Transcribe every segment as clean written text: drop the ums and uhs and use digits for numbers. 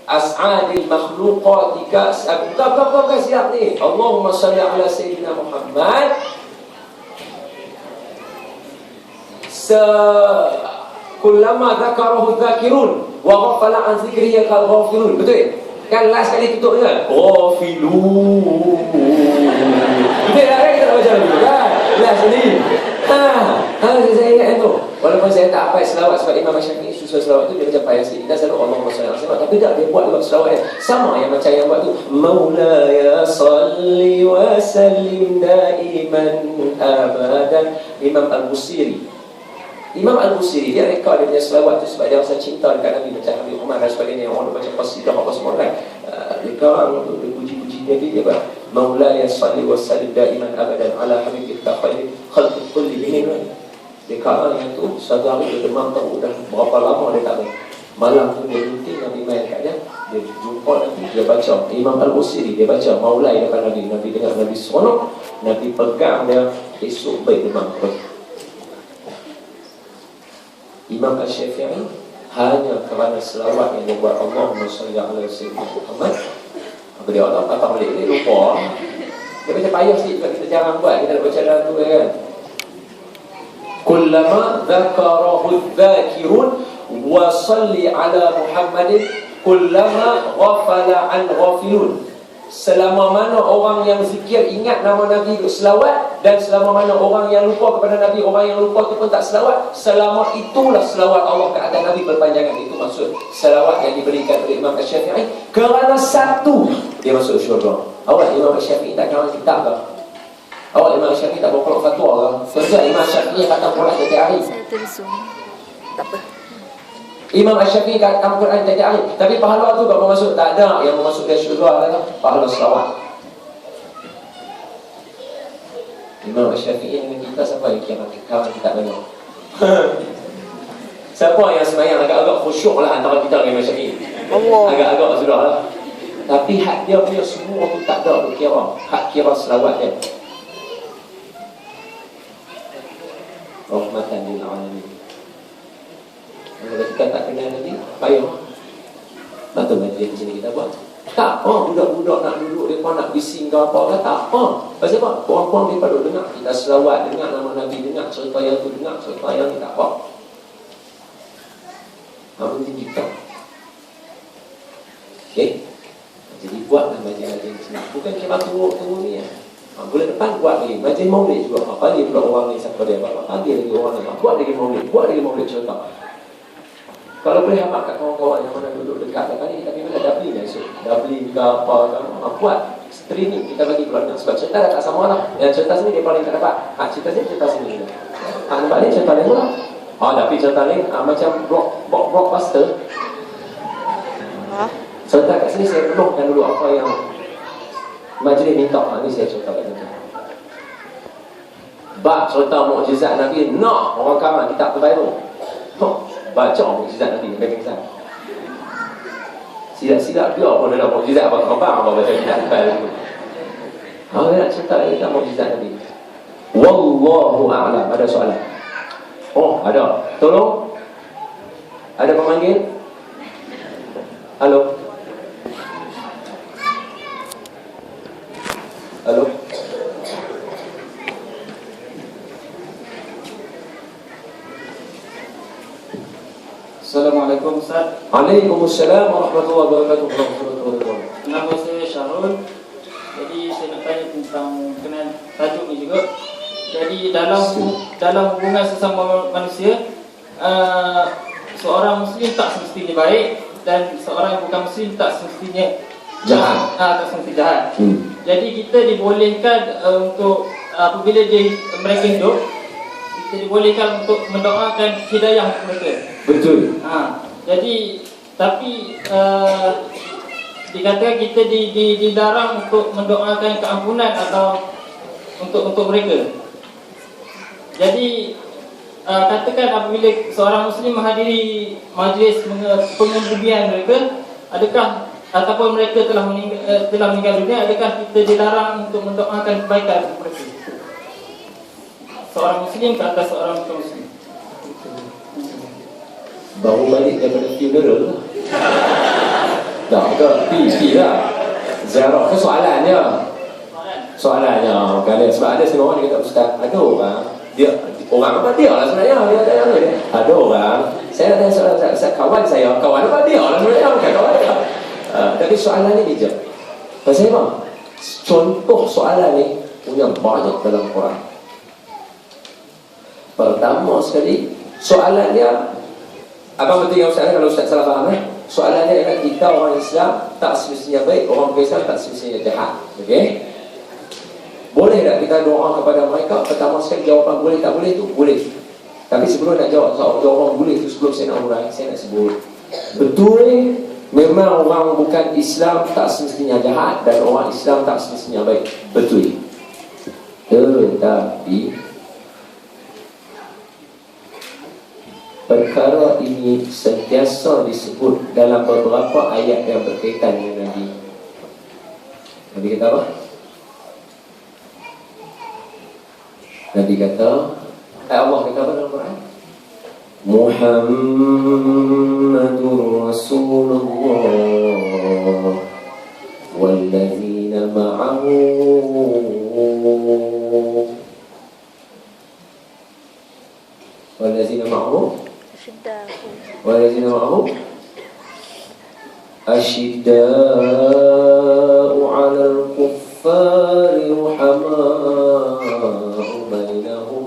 as'adil makhluqatika bukan siap ni. Allahumma salli ala sayyidina Muhammad kullama dzakarahu dzakirun wa ghafala an dzikrihi al-ghafilun. Betul? Kan last kali tutup kan? Ghafilun. Betul lah kan kita nak baca lagi kan? Last ni. Saya ingat tu. Walaupun saya tak hafal selawat sebab Imam Syafi'i susun selawat tu dia macam payah sikit. Kita selalu Allahumma salli ala sayyidina, tapi tak dia buat dalam selawat dia. Sama yang macam yang buat tu. Maulaya salli wa sallim daiman abadan. Imam Al-Busiri. Imam Al-Busiri dia rekod dia punya selawat tu sebab dia rasa cinta dekat Nabi macam Nabi Umar dan sebagainya. Orang baca qasidah apa semua kan. Mereka orang tu puji-puji Nabi dia buat Maulaya salli wa sallim daiman abadan ala habibika khairil khalqi kullihim. Dia kalah yang tu sadari dia demam tahu dah berapa lama dia tak main. Malam tu dia minta Nabi main kat dia. Dia jumpa Nabi, dia baca Imam Al-Busiri, dia baca Maulai depan Nabi. Nabi dengar Nabi seronok, Nabi pegang dia, esok baik demam terus. Imam Al-Syafi'i hanya kerana selawat yang dia buat Allahumma salli ala sayyidina Muhammad. Apa dia Allah kata balik dia lupa. Dia macam payah sikit sebab kita jarang buat, kita nak baca dalam tu kan. Kullama dzakarahu dzakirun wa salli ala Muhammadin kullama ghafala an ghafilun. Selama mana orang yang zikir ingat nama Nabi duk selawat, dan selama mana orang yang lupa kepada Nabi, orang yang lupa tu pun tak selawat, selama itulah selawat Allah ke atas Nabi berpanjangan. Itu maksud selawat yang diberikan oleh Imam Syafi'i. Kerana satu dia masuk syurga. Awak Imam Syafi'i tak kawan kitab ke? Awak Imam Syafi'i tak berkeluar fatwa ke? Sebab Imam Syafi'i kata Quran setiap hari. Saya terusung. Tak apa. Imam Syafi'i kata Quran setiap hari. Tapi pahala tu tak masuk, tak ada yang masuk ke syurga lah. Pahala selawat. Imam Syafi'i dengan kita siapa yang kira kawan kita banyak. Siapa yang semayang agak-agak khusyuk lah antara kita dengan Imam Syafi'i. Agak-agak sudah lah. Tapi hak dia punya semua tu tak ada kira. Hak kira selawat dia. Rahmatan lil alamin. Kalau kita tak kenal Nabi, payah. Betul majlis sini kita buat. Tak apa, budak-budak nak duduk, mereka nak bising ke apa ke, tak apa. Pasal apa? Korang-korang mereka duduk dengar kita selawat, dengar nama Nabi, dengar cerita yang tu, dengar cerita yang ni, tak apa. Apa penting kita? Okay? Jadi buatlah majlis sini. Bukan kira tunggu ni ya. Bulan depan buat lagi, majlis maulid juga. Pagi pula orang ni siapa dia buat, pagi lagi orang ni buat lagi maulid cerita. Kalau boleh amat kat kawan-kawan yang mana duduk dekat tadi kita pergi mana Dublin esok. Dublin ke apa buat streaming kita bagi keluar. Sebab cerita dah tak sama lah. Yang cerita sini dia paling tak dapat. Cerita sini. Nampak ni cerita lain pula. Tapi cerita lain macam blockbuster. Cerita kat sini saya penuhkan dulu apa yang majlis minta. Ni saya cerita kat sini. Bab cerita mukjizat Nabi. Orang kawan kitab terbaru. Baca mukjizat Nabi yang bagi sana. Silap-silap dia pun ada mukjizat apa khabar apa baca kitab terbaru. Dia nak cerita tentang mukjizat Nabi. Wallahu a'lam. Ada soalan? Ada. Tolong. Ada pemanggil? Halo. Assalamualaikum Ustaz. Waalaikumsalam warahmatullahi wabarakatuh. Nama saya Syarul. Jadi saya nak tanya tentang kenal tajuk ni juga. Jadi dalam hubungan sesama manusia, seorang Muslim tak semestinya baik dan seorang yang bukan Muslim tak semestinya jahat. Tak semestinya jahat. Jadi kita dibolehkan untuk apabila mereka hidup, kita dibolehkan untuk mendoakan hidayah mereka. Betul. Jadi tapi dikatakan kita dilarang untuk mendoakan keampunan atau untuk mereka. Jadi katakan apabila seorang Muslim menghadiri majlis pengembudian mereka, adakah ataupun mereka telah meninggal dunia, adakah kita dilarang untuk mendoakan kebaikan untuk mereka? Seorang Muslim ke atas seorang bukan Muslim. Baru balik daripada funeral lah. Tak ke? Pergi lah. Ziarah ke soalannya? Soalannya kalian sebab ada setengah orang dia kata ustaz, ada orang dia orang apa dia lah sebenarnya dia. Ada orang saya tanya soalan ustaz, kawan saya, kawan apa dia lah sebenarnya, bukan kawan dia. Tapi soalan ni je. Pasal apa? Contoh soalan ni punya banyak dalam Quran. Pertama sekali soalan dia, abang betul yang ustaz kalau ustaz salah faham soalan dia ialah kita orang Islam tak semestinya baik, orang Islam tak semestinya jahat. Okey? Boleh tak kita doa kepada mereka? Pertama sekali jawapan boleh tak boleh tu boleh. Tapi sebelum nak jawab jawapan boleh tu, sebelum saya nak urai, saya nak sebut betul memang orang bukan Islam tak semestinya jahat dan orang Islam tak semestinya baik. Betul. Tetapi perkara ini sentiasa disebut dalam beberapa ayat yang berkaitan dengan Nabi. Nabi kata apa? Nabi kata, Allah kata apa dalam Quran? Muhammadur Rasulullah wallazina ma'ahu wallazina ma'ahu asyidda'u 'alal kuffari ruhama'u bainahum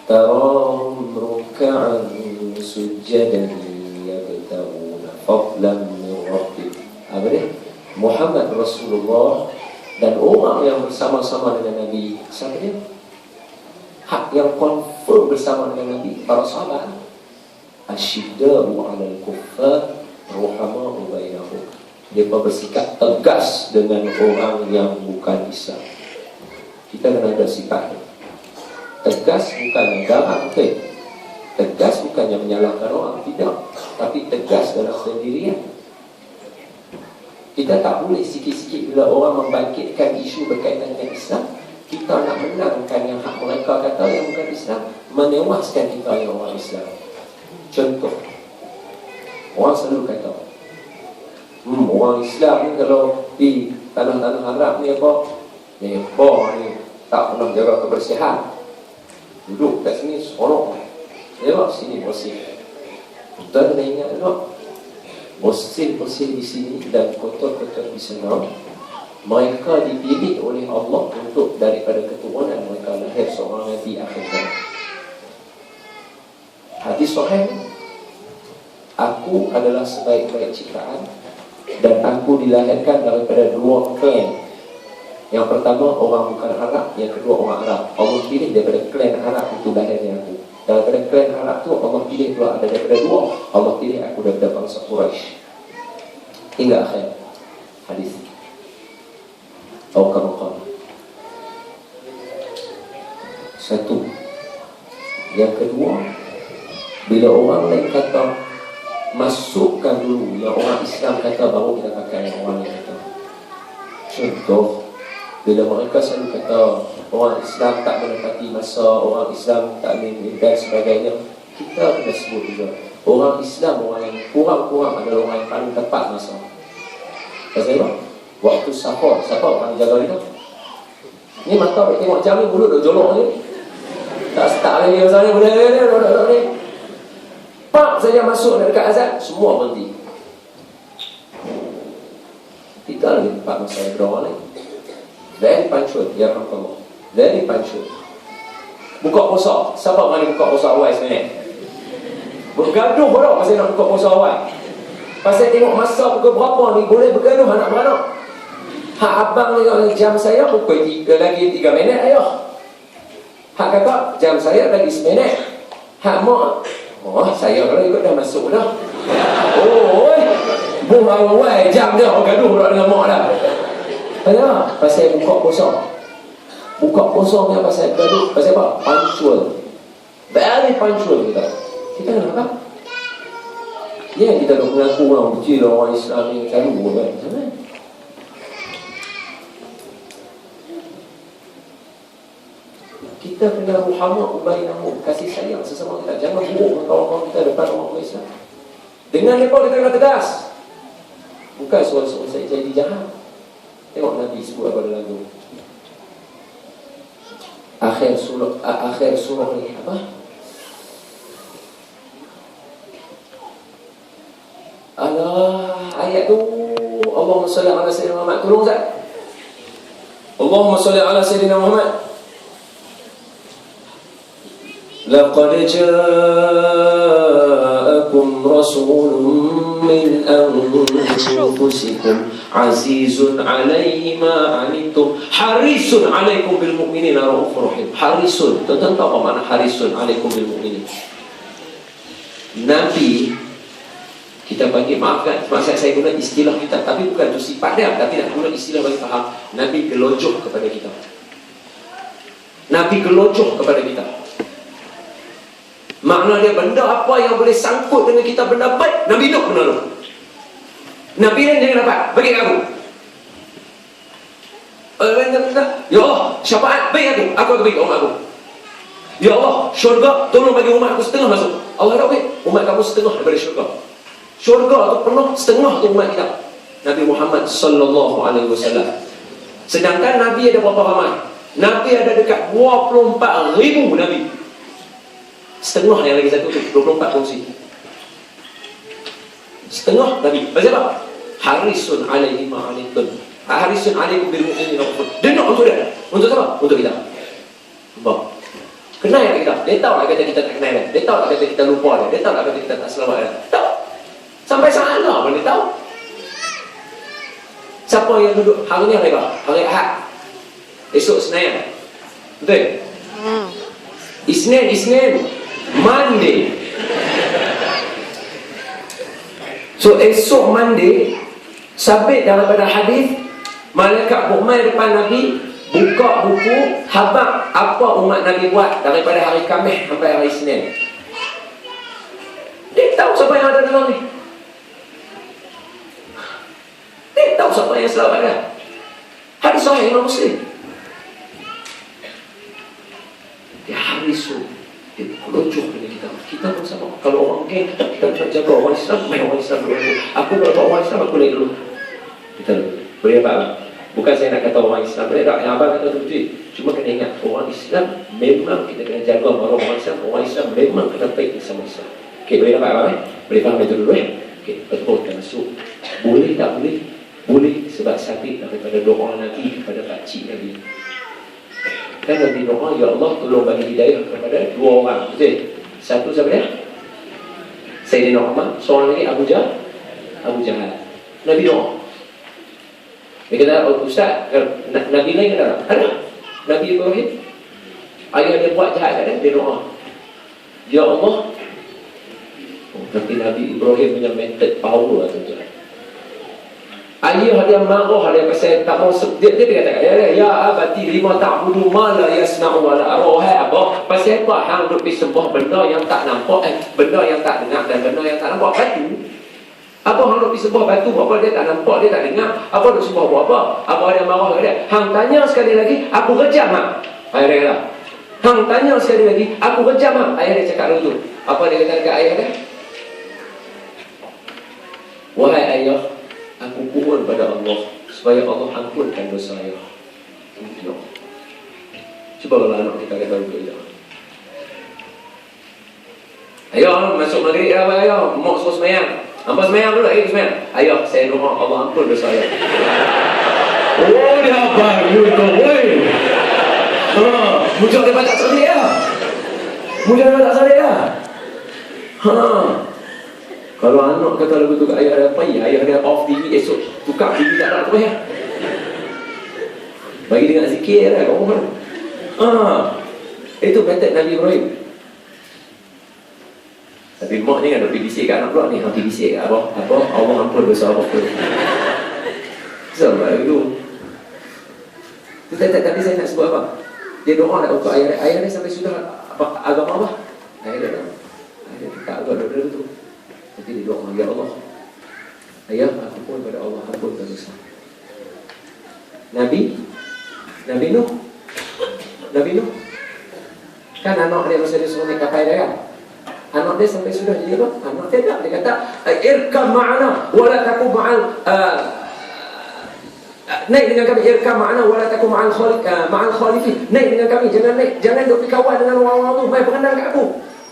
tarahum ruk'an sujjadan yabtaguna fadlan min rabbih. Apa dia? Muhammad Rasulullah dan orang yang bersama-sama dengan Nabi. Siapa dia? Hak yang confirm bersama dengan Nabi, para sahabat. Asyidda'u 'alal kuffar ruhama'u bainahum. Mereka bersikap tegas dengan orang yang bukan Islam. Kita kena ada sifat tegas, bukan darah, betul. Tegas bukannya menyalahkan orang, tidak. Tapi tegas dalam sendirian. Kita tak boleh sikit-sikit bila orang membangkitkan isu berkaitan dengan Islam, kita nak menangkan yang hak mereka kata yang bukan Islam, menewaskan kita yang orang Islam. Contoh, orang selalu kata orang Islam ni kalau di tanah-tanah Arab ni apa? Ni tak pernah jaga kebersihan. Duduk kat sini seronok. Tengok sini bersih. Kita kena ingat tak? Bersih-bersih di sini dan kotor-kotor di sana. Mereka dipilih oleh Allah untuk daripada keturunan mereka lahir seorang Nabi akhir zaman. Hadis sahih, aku adalah sebaik-baik ciptaan dan aku dilahirkan daripada dua klan. Yang pertama orang bukan Arab, yang kedua orang Arab. Allah pilih daripada klan Arab itu lahirnya aku. Daripada klan Arab tu Allah pilih pula ada daripada dua. Allah pilih aku daripada bangsa Quraisy. Hingga akhir hadis. Al-Qur'an. Satu. Yang kedua, bila orang lain kata masukkan dulu yang orang Islam kata, baru kita pakai yang orang lain kata. Contoh, bila mereka selalu kata orang Islam tak menepati masa, orang Islam tak boleh dan sebagainya, kita kena sebut juga orang Islam, orang yang kurang-kurang adalah orang yang paling tepat masa. Pasal apa? Waktu sahur, siapa orang jaga dia? Ni mata tengok jam ni, mulut dah jolok ni. Tak start lagi pasal ni, boleh ni. Pak saja masuk dekat azan, semua berhenti. Kita lagi tempat masa yang berapa ni. Very punctual, ya Allah. Very punctual. Buka puasa, siapa mari buka puasa awal sebenarnya? Bergaduh orang pasal nak buka puasa awal. Pasal tengok masa pukul berapa ni, boleh bergaduh anak beranak. Hak abang ni jam saya pukul 3 lagi 3 minit ayah. Hak kakak jam saya lagi 1 minit. Hak mak, saya kalau ikut dah masuk dah. Buang awal jam dia bergaduh pula dengan mak dah. Kenapa? Pasal buka puasa. Buka puasa ni pasal gaduh. Pasal apa? Punctual. Very punctual kita. Kita kenapa? Ya, kita dah mengaku orang kecil, orang Islam ni selalu buat kan? Kita kena muhammad ubainahu, kasih sayang sesama kita. Jangan buruk kawan-kawan kita depan orang Islam. Dengan mereka kita kena tegas. Bukan suara-suara saya jadi jahat. Tengok Nabi sebut apa dalam lagu. Akhir surah ni apa? Ayat tu Allahumma salli ala sayyidina Muhammad. Tolong Ustaz. Allahumma salli ala sayyidina Muhammad. Laqad ja'akum rasulun min anfusikum azizun 'alaihi ma 'anittum harisun 'alaikum bil mu'minina raufur rahim. Harisun, tuan-tuan tahu apa makna harisun 'alaikum bil mu'minin? Nabi, kita panggil, maafkan, maksud saya guna istilah kita, tapi bukan itu sifat dia, tapi nak guna istilah bagi faham. Nabi gelojoh kepada kita. Nabi gelojoh kepada kita. Makna dia benda apa yang boleh sangkut dengan kita benda baik, Nabi hidup benda tu. Nabi ni jangan dapat, bagi aku. Ya Allah, syafaat bagi aku akan bagi umat aku. Ya Allah, syurga tolong bagi umat aku setengah masuk. Allah dah bagi umat kamu setengah daripada syurga. Syurga tu penuh, setengah tu umat kita. Nabi Muhammad sallallahu alaihi wasallam. Sedangkan Nabi ada berapa ramai? Nabi ada dekat 24,000 Nabi. Setengah yang lagi satu tu 24 kongsi. Setengah Nabi. Pasal apa? Harisun alaihi ma'anitun. Harisun alaikum bil mu'minin. Dia nak untuk dia. Untuk apa? Untuk kita. Nampak? Kenal yang kita. Dia tahu tak kata kita tak kenal dia. Dia tahu tak kata kita lupa dia. Dia tahu tak kata kita tak selamat dia. Tahu. Sampai sana pun dia tahu. Siapa yang duduk hari ni hari apa? Hari Ahad. Esok Senin. Betul? Isnin Monday. So esok Monday, sabit daripada hadis, malaikat bermain depan Nabi, buka buku habaq apa umat Nabi buat daripada hari Khamis sampai hari Isnin. Dia tahu siapa yang ada dalam ni. Dia tahu siapa yang selamat dia. Hadis sahih Imam Muslim. Dia harisu, dia kelojoh dengan kita. Kita pun sama. Kalau orang geng, kita nak jaga orang Islam, main orang Islam dulu. Aku kalau orang Islam, aku lagi dulu. Kita dulu. Boleh apa? Bukan saya nak kata orang Islam. Boleh tak? Yang abang kata betul. Cuma kena ingat, orang Islam memang kita kena jaga orang Islam. Orang Islam memang kena baik sama Islam. Okey, boleh apa abang? Boleh faham itu dulu Okey, betul kita masuk. Boleh tak boleh? Boleh sebab sabit daripada doa Nabi kepada pakcik Nabi. Kan Nabi doa, ya Allah tolong bagi hidayah kepada dua orang. Betul? Satu siapa dia? Sayyidina Umar. Seorang lagi Abu Jahal. Nabi doa. Dia kata, oh, Ustaz, Nabi lain ada? Ada. Nabi Ibrahim. Ayah dia buat jahat kat dia doa. Ya Allah. Oh, nanti Nabi Ibrahim punya method power lah tuan-tuan. Ayah dia marah dia pasal tak mau dia kata ya abati lima ta'budu ma la yasma'u wa la arah apa pasal apa hang duk sembah benda yang tak nampak benda yang tak dengar dan benda yang tak nampak batu apa hang duk sembah batu apa dia tak nampak dia tak dengar apa duk sembah buat apa apa dia marah dia hang tanya sekali lagi aku kejam hang ayah dia kata hang tanya sekali lagi aku kejam hang ayah dia cakap dulu apa dia kata dekat ayah dia wahai ayah aku mohon pada Allah supaya Allah ampunkan dosa saya. Cuba kalau anak kita kata begitu. Ayo masuk maghrib ya, ayo mau suruh sembahyang. Hangpa sembahyang dulu lagi sembahyang. Ayo saya doa Allah ampun dosa saya. Oh dia baru tu, woi. Muncul dia baca sekali ya. Muncul dia baca sekali ya. Kalau anak kata lagu tu kat ayah dia apa ya? Ayah dia off TV esok tukar TV tak ada apa ya? Bagi dengar zikir lah kau kan? Itu method Nabi Ibrahim. Tapi mak ni kan nak bisik kat anak pula ni, hang bisik kat apa? Allah ampun dosa apa tu. Sama itu. Tapi saya nak sebut apa? Dia doa nak untuk ayah dia sampai sudah apa agama apa? Ayah dia tak agama dulu tu. Jadi dia doa, ya Allah ayah aku pun pada Allah ampunkan dosa. Nabi Nuh kan anak dia masa dia suruh naik kapal dia kan, anak dia sampai sudah jadi apa? Anak Tidak, dia kata irkam ma'ana wala takum ma'al naik dengan kami, irkam ma'ana wala takum ma'al khalifin. Naik dengan kami, jangan duk berkawan dengan orang-orang tu, mai berkenal kat aku.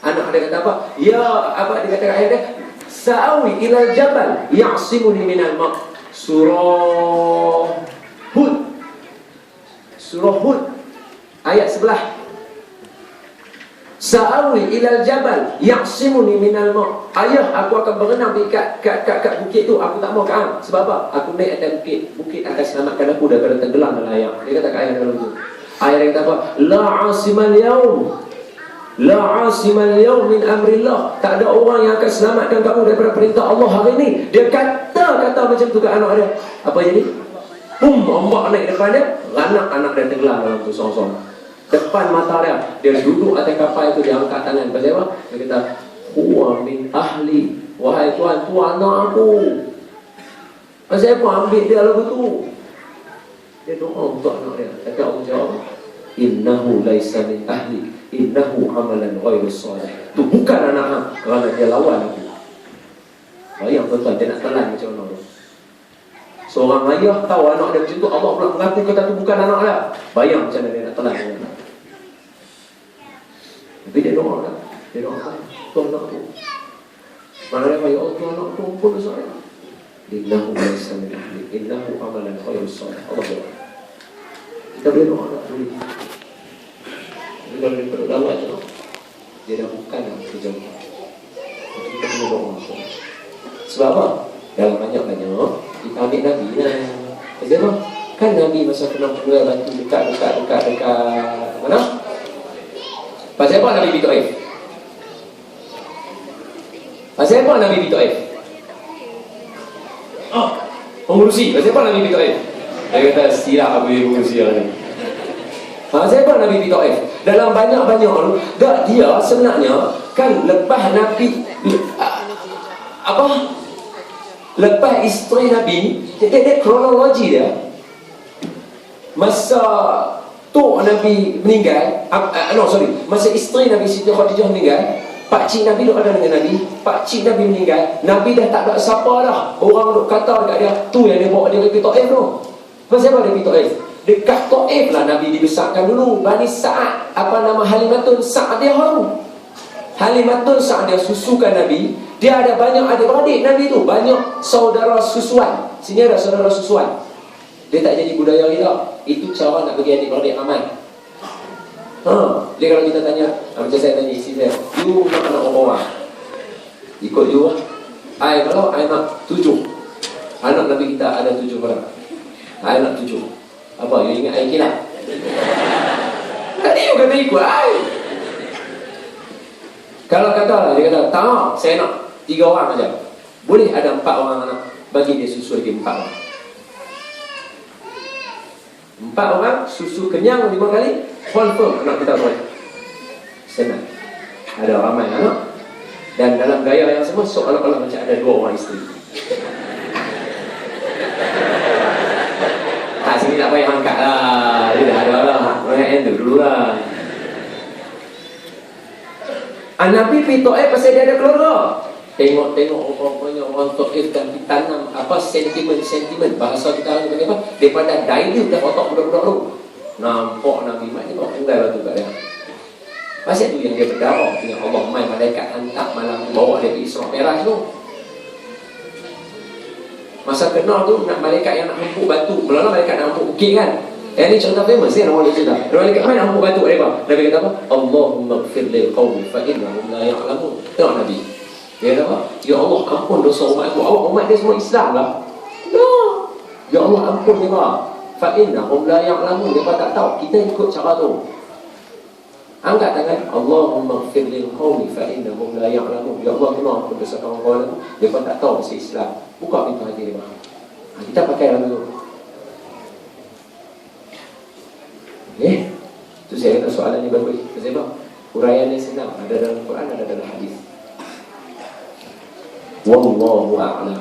Anak dia kata apa? Ya, apa dia kata kat ayah dia? Sa'awi ila jabal ya'simuni minal ma'. Surah Hud. Surah Hud ayat 11. Sa'awi ilal jabal ya'simuni minal ma'. Ayah, aku akan berenang di kat bukit tu. Aku tak mau kat sebab apa? Aku naik atas bukit akan selamatkan aku daripada tenggelam dalam air. Dia kata kat ayah dalam tu. Ayah dia kata apa? La 'asimal yaum. La 'asimal yaum min amrillah. Tak ada orang yang akan selamatkan kamu daripada perintah Allah hari ni. Dia kata macam tu kat anak dia. Apa jadi? Ombak naik depan dia, anak dia tenggelam dalam tu sorang-sorang. Depan mata dia duduk atas kapal itu, dia angkat tangan. Pasal apa? Dia kata, huwa min ahli. Wahai Tuhan, tu anak aku. Pasal apa ambil dia lagu tu? Dia doa untuk anak dia. Kata Allah jawab, innahu laisa min ahli, innahu amalan ghairu salih. Tu bukan anak hang, kerana dia lawan aku. Bayang tuan-tuan, dia nak telan macam mana tu? Seorang ayah tahu anak dia macam tu, Allah pula mengaku kata tu bukan anak dia. Bayang macam mana dia nak telan dia. Tapi dia doa kan? Dia doa kan? Tuan anak tu. Mana dia kata, ya Allah, tuan anak tu pun dosa dia. Innahu laisa min ahli, innahu amalan ghairu salih. Allah doa. Kita boleh doa tak? Boleh. Tapi kalau dia perlu dalam tu, dia dah bukan kejauhan. Jadi kita kena doa. Sebab apa? Dalam banyak-banyak kita ambil Nabi lah. Sebab apa? Kan Nabi masa kena pula bantu dekat mana? Pasal apa Nabi pergi Taif? Pasal apa Nabi pergi Taif? Mengurusi. Pasal apa Nabi pergi Taif? Dia kata silap aku yang mengurusi orang ni. Pasal apa Nabi pergi Taif? Dalam banyak-banyak tu, dia sebenarnya kan lepas Nabi lepas isteri Nabi, dia kronologi dia. Masa tu Nabi meninggal, masa isteri Nabi Siti Khadijah meninggal, pakcik Nabi duk ada dengan Nabi. Pakcik Nabi meninggal, Nabi dah tak ada siapa dah. Orang duk kata dekat dia, tu yang dia bawa dia pergi Taif tu. Pasal apa dia pergi Taif? Dekat Taif lah Nabi dibesarkan dulu. Bani Sa'ad, apa nama Halimatun Sa'adiyah tu. Halimatun Sa'adiyah susukan Nabi. Dia ada banyak adik-beradik Nabi tu, banyak saudara susuan. Sini ada saudara susuan. Dia tak jadi budaya kita. Itu cara nak bagi adik-beradik aman. Dia kalau kita tanya, macam saya tanya isteri saya, you nak anak berapa orang? Ikut you lah. Kalau I nak 7. Anak Nabi kita ada 7 orang. I nak 7. Apa, you ingat I kira? Tadi you kata ikut I. Kalau kata, dia kata, tak, saya nak 3 orang saja. Boleh ada 4 orang anak. Bagi dia susu lagi 4 orang. 4 orang, susu kenyang 5 kali, confirm anak kita boleh. Senang. Ada ramai anak. Dan dalam gaya yang sama, seolah-olah macam ada 2 orang isteri. Sini tak payah angkat lah. Dia dah ada lah. Orang yang handle dulu lah. Nabi pergi Taif pasal dia ada keluarga. Tengok orang Taif dan ditanam apa sentimen bahasa kita orang apa daripada daily dah otak budak-budak tu. Nampak Nabi mak tengok tinggal batu kat dia. Pasal tu yang dia berdarah dengan Allah mai malaikat hantar malam bawa dia pergi Isra Mi'raj tu. Masa kenal tu nak malaikat yang nak hempuk batu, mula-mula malaikat nak hempuk bukit kan. Yang ni cerita famous kan orang cerita. Malaikat mana nak hempuk batu mereka? Nabi kata apa? Allahumma ighfir lil qaumi fa innahum la ya'lamun. Tengok Nabi. Dia kata apa? Ya Allah ampun dosa umatku. Awak umat dia semua Islam lah. Ya Allah ampun dia fa innahum la ya'lamun. Dia tak tahu. Kita ikut cara tu. Angkat tangan. Allahumma ighfir lil qaumi fa innahum la ya'lamun. Ya Allah kena ampun dosa kawan-kawan aku. Dia tak tahu bahasa Islam. Buka pintu hati dia. Kita pakai lagu tu. Itu saya kata soalan ni bagus. Sebab uraian yang senang. Ada dalam Quran, ada dalam hadis. Wallahu a'lam.